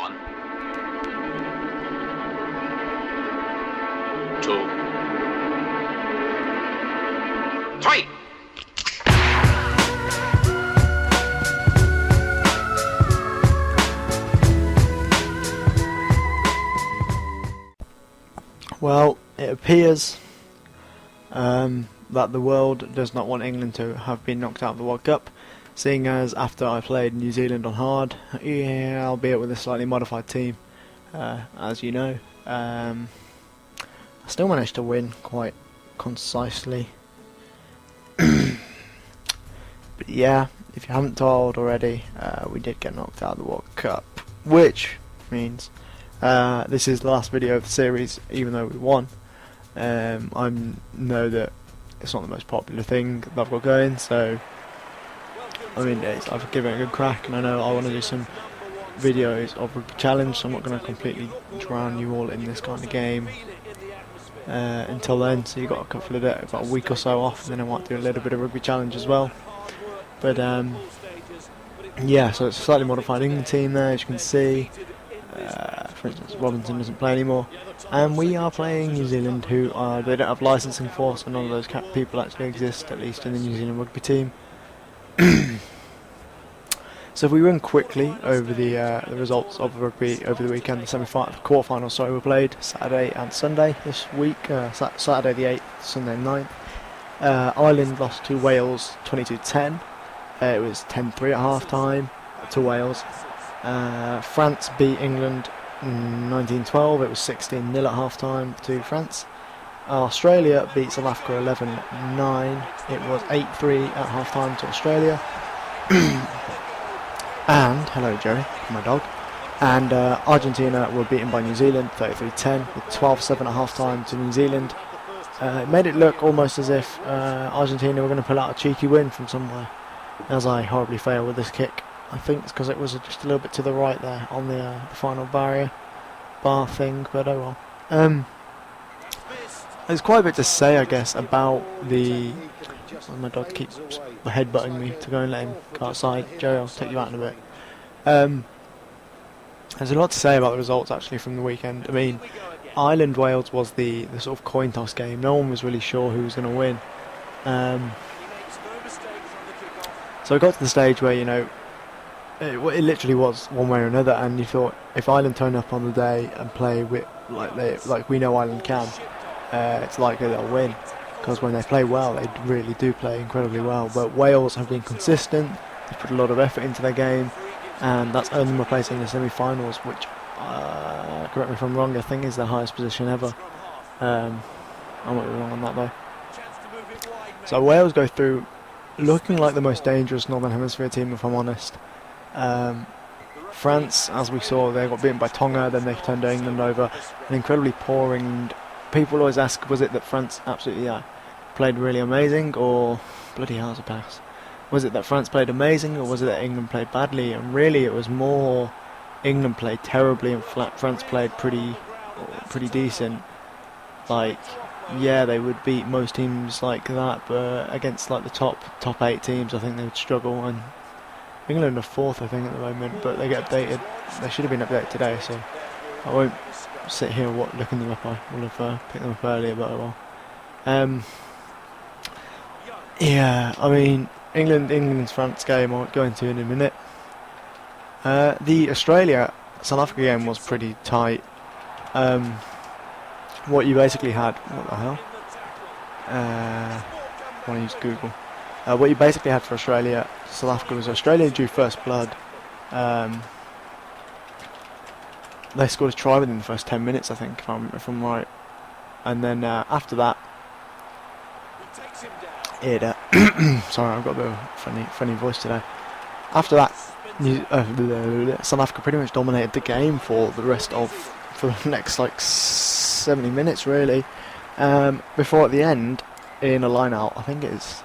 1, 2, 3. Well, it appears that the world does not want England to have been knocked out of the World Cup, seeing as after I played New Zealand on hard, yeah, albeit with a slightly modified team, as you know, I still managed to win quite concisely. But yeah, if you haven't told already, we did get knocked out of the World Cup, which means this is the last video of the series, even though we won. I know that it's not the most popular thing that I've got going, so I mean I've given it a good crack, and I know I want to do some videos of Rugby Challenge, so I'm not going to completely drown you all in this kind of game until then. So you've got a couple of days, about a week or so off, and then I might do a little bit of Rugby Challenge as well. But yeah, so it's a slightly modified England team there, as you can see. For instance, Robinson doesn't play anymore, and we are playing New Zealand, who they don't have licensing for, so none of those people actually exist, at least in the New Zealand rugby team. So if we run quickly over the results of the rugby over the weekend, the quarterfinals, sorry, were played Saturday and Sunday this week. Saturday the 8th, Sunday 9th. Ireland lost to Wales 22-10. It was 10-3 at half time to Wales. France beat England 19-12, it was 16-0 at half time to France. Australia beat South Africa 11-9, it was 8-3 at half time to Australia. And, hello Joey, my dog. And Argentina were beaten by New Zealand 33-10 with 12-7 at half time to New Zealand. It made it look almost as if Argentina were going to pull out a cheeky win from somewhere, as I horribly failed with this kick. I think it's because it was just a little bit to the right there on the final bar thing, but oh well. There's quite a bit to say, I guess, about the... my dog keeps headbutting me to go and let him go outside. Joey, I'll take you out in a bit. There's a lot to say about the results, actually, from the weekend. I mean, Ireland-Wales was the sort of coin toss game. No one was really sure who was going to win. So it got to the stage where, you know, it literally was one way or another, and you thought if Ireland turn up on the day and play with like we know Ireland can, it's likely they'll win, because when they play well, they really do play incredibly well. But Wales have been consistent, they've put a lot of effort into their game, and that's earned them a place in the semi-finals, which, correct me if I'm wrong, I think is their highest position ever. I might be wrong on that though. So Wales go through looking like the most dangerous Northern Hemisphere team, if I'm honest. France, as we saw, they got beaten by Tonga, then they turned England over. An incredibly poor England. People always ask, was it that France absolutely played really amazing, or bloody hell's a pass? Was it that France played amazing, or was it that England played badly? And really, it was more England played terribly and France played pretty decent. Like, yeah, they would beat most teams like that, but against like the top 8 teams, I think they would struggle. And England are 4th, I think, at the moment, but they get updated. They should have been updated today, so I won't sit here looking them up. I will have picked them up earlier, but oh well. Yeah, I mean, England's France game I'll go into in a minute. The Australia-South Africa game was pretty tight. What you basically had, what the hell? I want to use Google. What you basically had for Australia, South Africa, was Australia drew first blood. They scored a try within the first 10 minutes, I think, if I'm right. And then after that, it sorry, I've got a bit of a funny voice today. After that, South Africa pretty much dominated the game for the next like 70 minutes, really. Before at the end, in a line-out, I think it's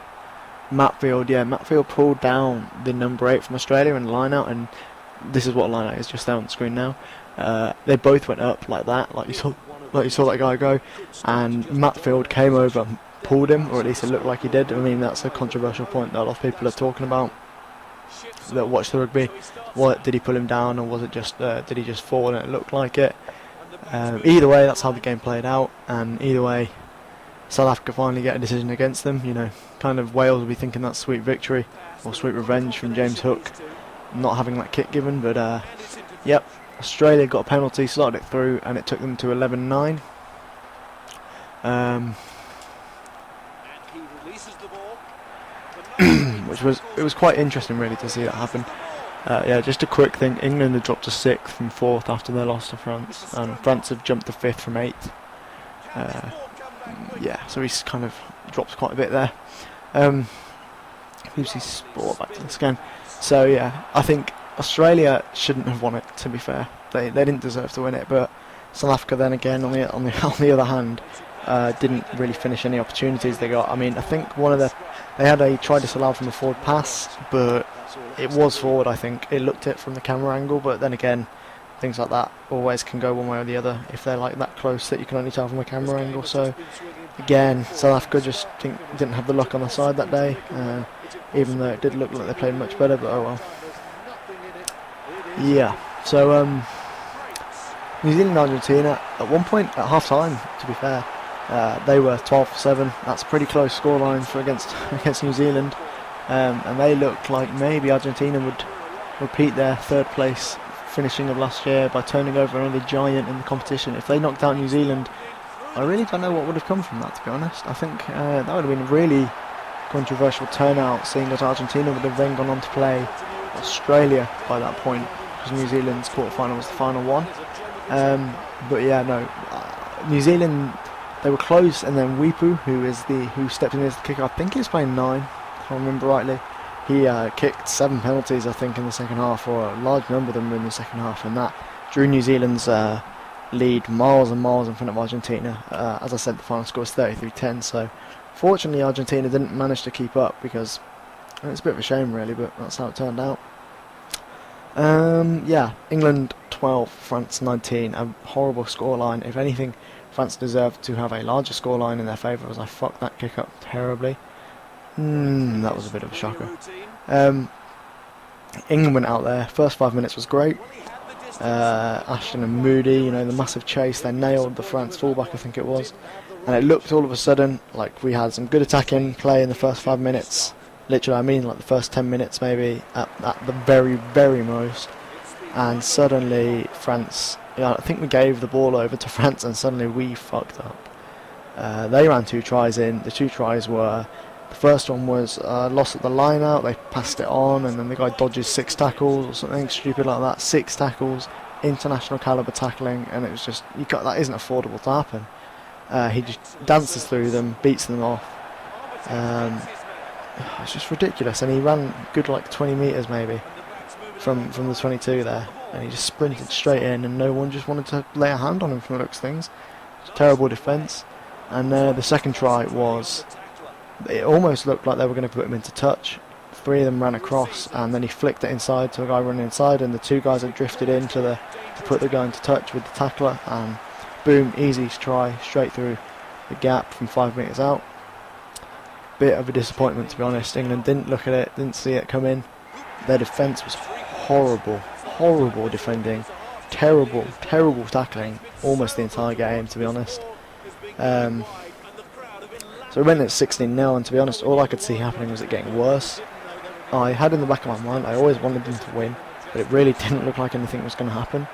Matfield pulled down the number 8 from Australia in the line-out, and this is what a line-out is, just there on the screen now. They both went up like that, like you saw that guy go, and Matfield came over and pulled him, or at least it looked like he did. I mean, that's a controversial point that a lot of people are talking about that watch the rugby. What did he pull him down, or was it just did he just fall and it looked like it? Either way, that's how the game played out, and either way, South Africa finally get a decision against them. You know, kind of Wales will be thinking that sweet victory or sweet revenge from James Hook not having that kick given, but yep, Australia got a penalty, slotted it through, and it took them to 11-9. Which was quite interesting really to see that happen. Yeah, just a quick thing, England had dropped to 6th from 4th after their loss to France, and France have jumped to 5th from 8th. Yeah, so he's kind of dropped quite a bit there. BBC Sport, back to this again. So yeah, I think Australia shouldn't have won it, to be fair. They didn't deserve to win it, but South Africa then again, on the other hand, didn't really finish any opportunities they got. I mean, I think they had a try disallowed from the forward pass, but it was forward, I think. It looked it from the camera angle, but then again, things like that always can go one way or the other if they're like that close that you can only tell from a camera angle. So again, South Africa just didn't have the luck on their side that day, even though it did look like they played much better, but oh well. Yeah, so New Zealand and Argentina, at one point at half time, to be fair, they were 12-7. That's a pretty close scoreline for against New Zealand, and they looked like maybe Argentina would repeat their third place finishing of last year by turning over another giant in the competition. If they knocked out New Zealand, I really don't know what would have come from that, to be honest. I think that would have been a really controversial turnout, seeing as Argentina would have then gone on to play Australia by that point, because New Zealand's quarterfinal was the final one. But yeah, no, New Zealand, they were close, and then Wipu, who stepped in as the kicker, I think he was playing 9, if I remember rightly. He kicked 7 penalties, I think, in the second half, or a large number of them in the second half, and that drew New Zealand's lead miles and miles in front of Argentina. As I said, the final score was 33-10, so fortunately Argentina didn't manage to keep up, because it's a bit of a shame really, but that's how it turned out. Yeah, England 12, France 19, a horrible scoreline. If anything, France deserved to have a larger scoreline in their favour, as I fucked that kick up terribly. That was a bit of a shocker. England went out there, first 5 minutes was great. Ashton and Moody, you know, the massive chase, they nailed the France fullback, I think it was. And it looked all of a sudden like we had some good attacking play in the first 5 minutes. Literally, I mean like the first 10 minutes maybe, at the very, very most. And suddenly France, I think we gave the ball over to France, and suddenly we fucked up. They ran 2 tries in. The 2 tries were, the first one was loss at the line out, they passed it on, and then the guy dodges 6 tackles or something stupid like that. 6 tackles, international caliber tackling, and it was just, that isn't affordable to happen. He just dances through them, beats them off. It's just ridiculous, and he ran good like 20 metres maybe from the 22 there, and he just sprinted straight in, and no one just wanted to lay a hand on him from the looks of things. Terrible defence. And the second try was, it almost looked like they were going to put him into touch. 3 of them ran across, and then he flicked it inside to a guy running inside, and the 2 guys had drifted in to put the guy into touch with the tackler, and boom, easy try straight through the gap from 5 metres out. Bit of a disappointment, to be honest. England didn't look at it, didn't see it come in. Their defence was horrible defending, terrible tackling almost the entire game, to be honest. So we went at 16-0, and to be honest, all I could see happening was it getting worse. I had in the back of my mind, I always wanted them to win, but it really didn't look like anything was going to happen.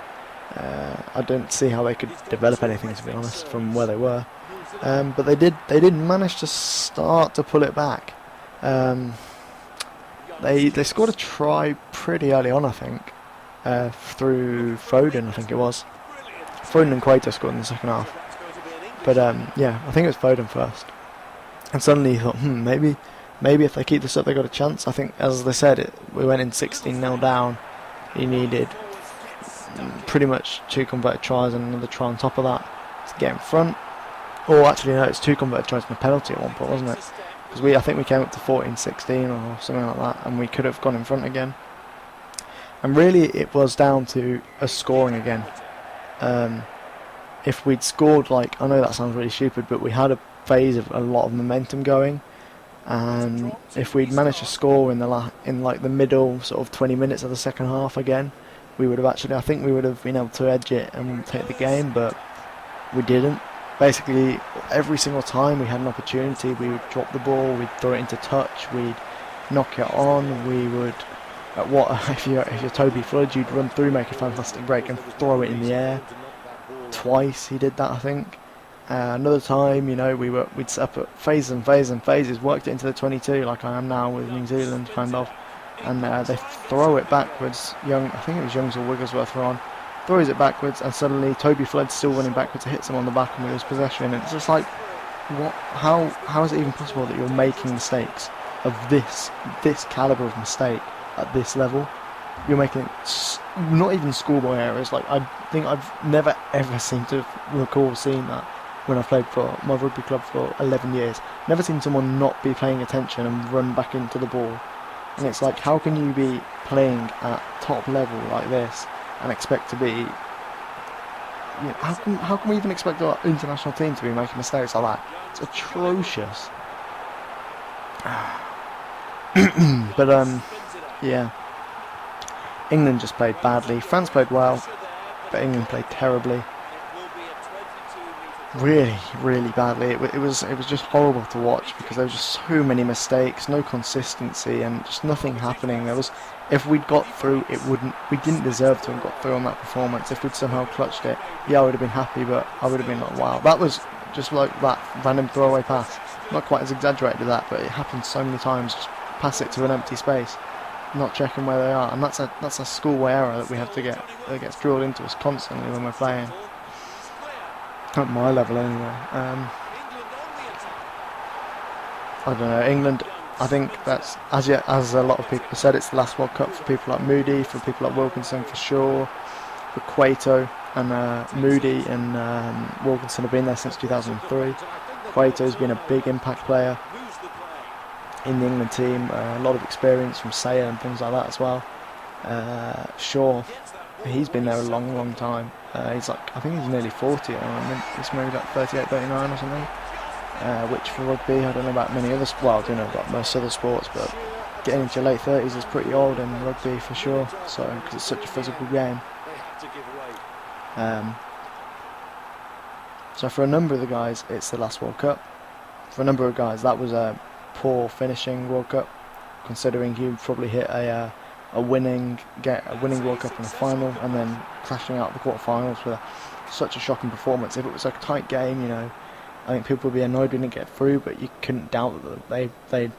I didn't see how they could develop anything, to be honest, from where they were. But they did manage to start to pull it back. They scored a try pretty early on, I think, through Foden, I think it was. Foden and Quato scored in the second half. But yeah, I think it was Foden first. And suddenly you thought, maybe if they keep this up, they got a chance. I think, as they said, we went in 16-0 down. He needed pretty much 2 converted tries and another try on top of that to get in front. Or actually, no, it's 2 converted tries and a penalty at one point, wasn't it? Because I think we came up to 14-16 or something like that, and we could have gone in front again. And really, it was down to us scoring again. If we'd scored, like, I know that sounds really stupid, but we had a phase of a lot of momentum going. and if we'd managed to score in the middle sort of 20 minutes of the second half again, we would have actually, I think we would have been able to edge it and take the game, but we didn't. Basically, every single time we had an opportunity, we would drop the ball, we'd throw it into touch, we'd knock it on, we would, if you're Toby Flood, you'd run through, make a fantastic break and throw it in the air. Twice he did that, I think. Another time, you know, we'd set up at phases and phases and phases, worked it into the 22 like I am now with New Zealand, kind of, and they throw it backwards. I think it was Youngs or Wigglesworth were on, throws it backwards, and suddenly Toby Flood's still running backwards, hits him on the back and we lose possession. And it's just like, what? How is it even possible that you're making mistakes of this caliber of mistake at this level? You're making not even schoolboy errors. Like, I think I've never ever seemed to recall seeing that when I've played for my rugby club for 11 years. Never seen someone not be paying attention and run back into the ball. And it's like, how can you be playing at top level like this and expect to be, you know, how can we even expect our international team to be making mistakes like that? It's atrocious. But yeah, England just played badly. France played well, but England played terribly. Really, really badly. It was just horrible to watch because there was just so many mistakes, no consistency, and just nothing happening. If we'd got through, we didn't deserve to have got through on that performance. If we'd somehow clutched it, yeah, I would have been happy, but I would have been like, wow, that was just like that random throwaway pass. Not quite as exaggerated as that, but it happens so many times. Just pass it to an empty space, not checking where they are, and that's a schoolboy error that we have to get, that gets drilled into us constantly when we're playing. At my level anyway. I don't know, England, I think that's, as a lot of people have said, it's the last World Cup for people like Moody, for people like Wilkinson for sure, for Cueto, and Moody and Wilkinson have been there since 2003. Cueto's been a big impact player in the England team, a lot of experience from Sayer and things like that as well. Shaw, he's been there a long, long time. He's like, I think he's nearly 40 at the moment. He's maybe like 38, 39 or something. Which for rugby, I don't know about many other, well, I don't know about most other sports, but getting into your late 30s is pretty old in rugby for sure. So, because it's such a physical game. So for a number of the guys, it's the last World Cup. For a number of guys, that was a poor finishing World Cup, considering he probably hit a winning World Cup in the final and then clashing out the quarterfinals with such a shocking performance. If it was a tight game, you know, I think people would be annoyed we didn't get through, but you couldn't doubt that they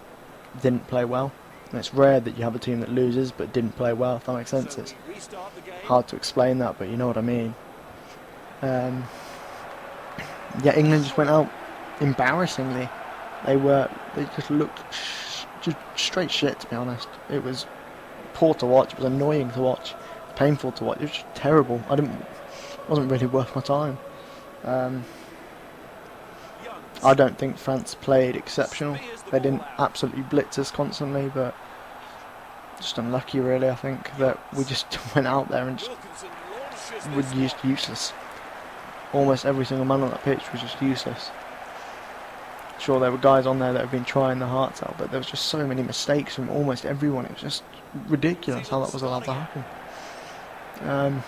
didn't play well. And it's rare that you have a team that loses but didn't play well, if that makes sense. It's hard to explain that, but you know what I mean. Yeah, England just went out embarrassingly. They just looked just straight shit, to be honest. It was poor to watch. It was annoying to watch. Painful to watch. It was just terrible. It wasn't really worth my time. I don't think France played exceptional. They didn't absolutely blitz us constantly, but just unlucky, really. I think that we just went out there and just were useless. Almost every single man on that pitch was just useless. Sure, there were guys on there that have been trying their hearts out, but there was just so many mistakes from almost everyone. It was just ridiculous how that was allowed to happen.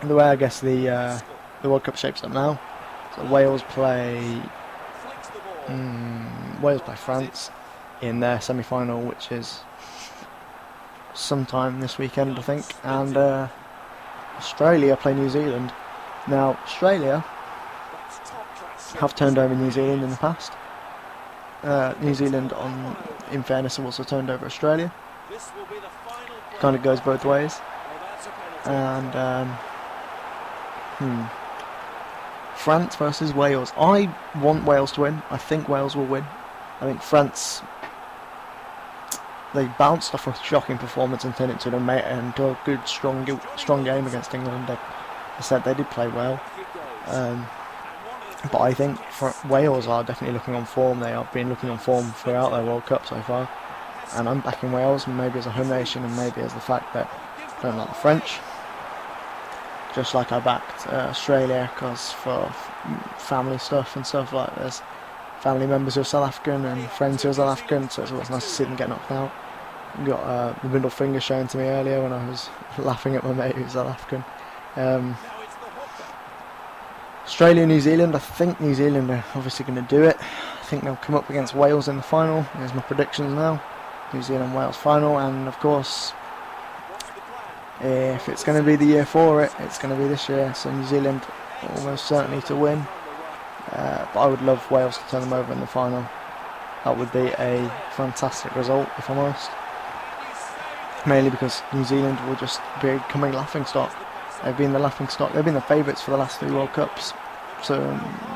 The way I guess the World Cup shapes up now, so Wales play France in their semi-final, which is sometime this weekend, I think, and Australia play New Zealand. Now, Australia have turned over New Zealand in the past. New Zealand, in fairness, have also turned over Australia. Kind of goes both ways. And France versus Wales. I want Wales to win. I think Wales will win. I think France, they bounced off a shocking performance and turned it into a good, strong game against England. I said they did play well. But I think Wales are definitely looking on form. They have been looking on form throughout their World Cup so far. And I'm backing Wales, maybe as a home nation and maybe as the fact that I don't like the French. Just like I backed Australia, because for family stuff and stuff like this. family members who are South African and friends who are South African, so it's always nice to see them get knocked out. Got the middle finger shown to me earlier when I was laughing at my mate who's South African. Australia, New Zealand. I think New Zealand are obviously going to do it. I think they'll come up against Wales in the final. Here's my predictions now. New Zealand, Wales final, and of course, if it's going to be the year for it, it's going to be this year. So New Zealand almost certainly to win. But I would love Wales to turn them over in the final. That would be a fantastic result, if I'm honest. Mainly because New Zealand will just be becoming laughingstock. They've been the laughingstock. They've been the favourites for the last 3 World Cups, so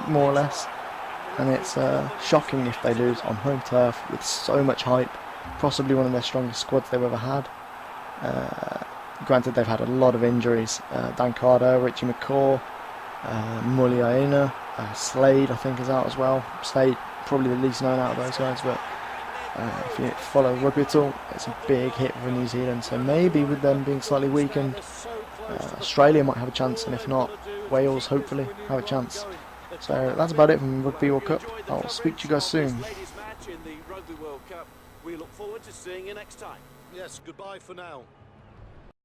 more or less. And it's shocking if they lose on home turf with so much hype. Possibly one of their strongest squads they've ever had. Granted, they've had a lot of injuries. Dan Carter, Richie McCaw, Muliaina, Slade I think is out as well. Slade probably the least known out of those guys, but if you follow rugby at all, it's a big hit for New Zealand. So maybe with them being slightly weakened, Australia might have a chance, and if not, Wales hopefully have a chance. So that's about it from Rugby World Cup. I'll speak to you guys soon. We look forward to seeing you next time. Yes, goodbye for now.